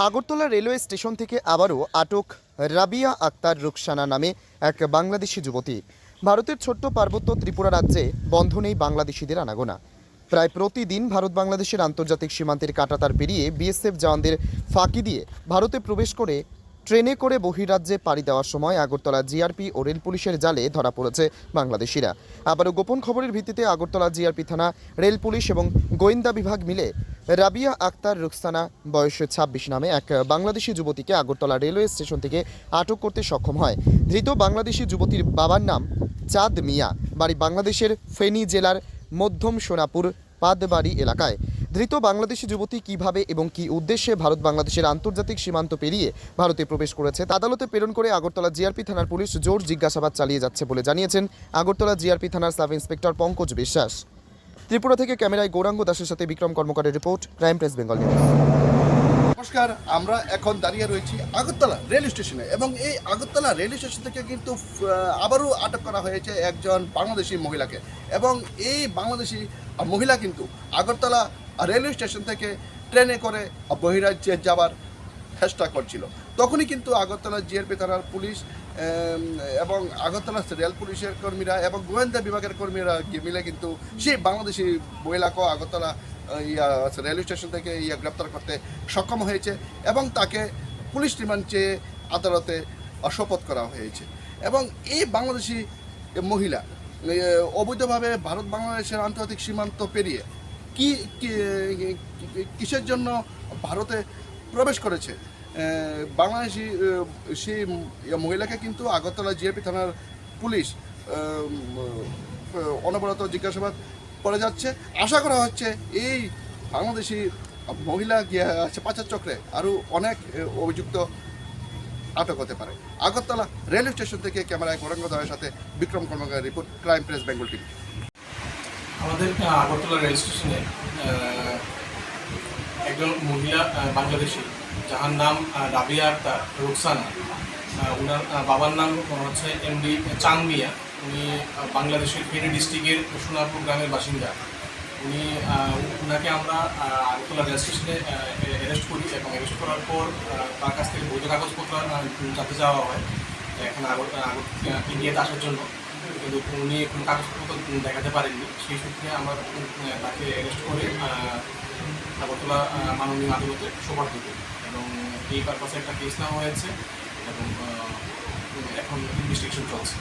Agartala railway station থেকে আবারও আটক রাবিয়া আক্তার রুকসানা নামে এক বাংলাদেশি যুবতী। ভারতের ছোট্ট পার্বত্য ত্রিপুরা রাজ্যে বন্ধ নেই বাংলাদেশিদের আনাগোনা। প্রায় প্রতিদিন ভারত বাংলাদেশের আন্তর্জাতিক সীমান্তের কাঁটাতার পেরিয়ে বিএসএফ জওয়ানদের ফাঁকি দিয়ে ভারতে প্রবেশ করে ট্রেনে করে বহিরাজ্যে পাড়ি দেওয়ার সময় আগরতলা জিআরপি ও রেল পুলিশের জালে ধরা পড়েছে বাংলাদেশিরা। আবারও গোপন খবরের ভিত্তিতে আগরতলা জিআরপি থানা, রেল পুলিশ এবং গোয়েন্দা বিভাগ মিলে রাবিয়া আক্তার রুকসানা বয়স ২৬ নামে এক বাংলাদেশি যুবতীকে আগরতলা রেলওয়ে স্টেশন থেকে আটক করতে সক্ষম হয়। ধৃত বাংলাদেশি যুবতীর বাবার নাম চাঁদ মিয়া, বাড়ি বাংলাদেশের ফেনী জেলার মধ্যম সোনাপুর পাদবাড়ি এলাকায়। ধৃত বাংলাদেশি যুবতী কিভাবে এবং কী উদ্দেশ্যে ভারত বাংলাদেশের আন্তর্জাতিক সীমান্ত পেরিয়ে ভারতে প্রবেশ করেছে তা আদালতে প্রেরণ করে আগরতলা জিআরপি থানার পুলিশ জোর জিজ্ঞাসাবাদ চালিয়ে যাচ্ছে বলে জানিয়েছেন আগরতলা জিআরপি থানার সাব ইন্সপেক্টর পঙ্কজ বিশ্বাস। ত্রিপুরা থেকে ক্যামেরায় গৌরাঙ্গ দাসের সাথে বিক্রম কর্মকারের report, crime press Bengal news. নমস্কার, আমরা এখন দাঁড়িয়ে রয়েছি আগরতলা রেল স্টেশনে এবং এই আগরতলা রেল স্টেশন থেকে কিন্তু আবারও আটক করা হয়েছে একজন বাংলাদেশি মহিলাকে এবং এই বাংলাদেশি মহিলা কিন্তু আগরতলা রেলওয়ে স্টেশন থেকে ট্রেনে করে বহিরাজ্যে যাওয়ার চেষ্টা করছিল। তখনই কিন্তু আগরতলা জিআরপি থানার পুলিশ এবং আগরতলা রেল পুলিশের কর্মীরা এবং গোয়েন্দা বিভাগের কর্মীরা মিলে কিন্তু সেই বাংলাদেশি মহিলাকে আগরতলা রেলওয়ে স্টেশন থেকে গ্রেপ্তার করতে সক্ষম হয়েছে এবং তাকে পুলিশ রিমান্ড চেয়ে আদালতে শপথ করা হয়েছে। এবং এই বাংলাদেশি মহিলা অবৈধভাবে ভারত বাংলাদেশের আন্তর্জাতিক সীমান্ত পেরিয়ে কিসের জন্য ভারতে প্রবেশ করেছে, বাংলাদেশি সেই মহিলাকে কিন্তু আগরতলা জিআরপি থানার পুলিশ অনবরত জিজ্ঞাসাবাদ করে যাচ্ছে। আশা করা হচ্ছে এই বাংলাদেশি মহিলা পাচার চক্রে আরও অনেক অভিযুক্ত আটক হতে পারে। আগরতলা রেলওয়ে স্টেশন থেকে ক্যামেরায় গৌরাঙ্গ দাসের সাথে Bikram Karmakar report, crime press Bengal TV. আমাদের আগরতলা রেল স্টেশনে একজন মহিলা বাংলাদেশি যার নাম রাবিয়া আক্তার রুকসানা, ওনার বাবার নাম হচ্ছে এমডি চাঁদ মিয়া। উনি বাংলাদেশের ফেনী ডিস্ট্রিক্টের সোনাপুর গ্রামের বাসিন্দা। ওনাকে আমরা আগরতলা রেল স্টেশনে অ্যারেস্ট করি এবং অ্যারেস্ট করার পর তার কাছ থেকে বৈধ কাগজপত্র জানতে যাওয়া হয় এখানে ইন্ডিয়াতে আসার জন্য, কিন্তু উনি কোনো কাগজপত্র দেখাতে পারেননি। সেই সূত্রে আমরা তাকে অ্যারেস্ট করে আগরতলা মাননীয় আদালতে সোপর্দ করি এবং এই পারপাসে একটা কেস নেওয়া হয়েছে এবং এখন ইনভেস্টিগেশন চলছে।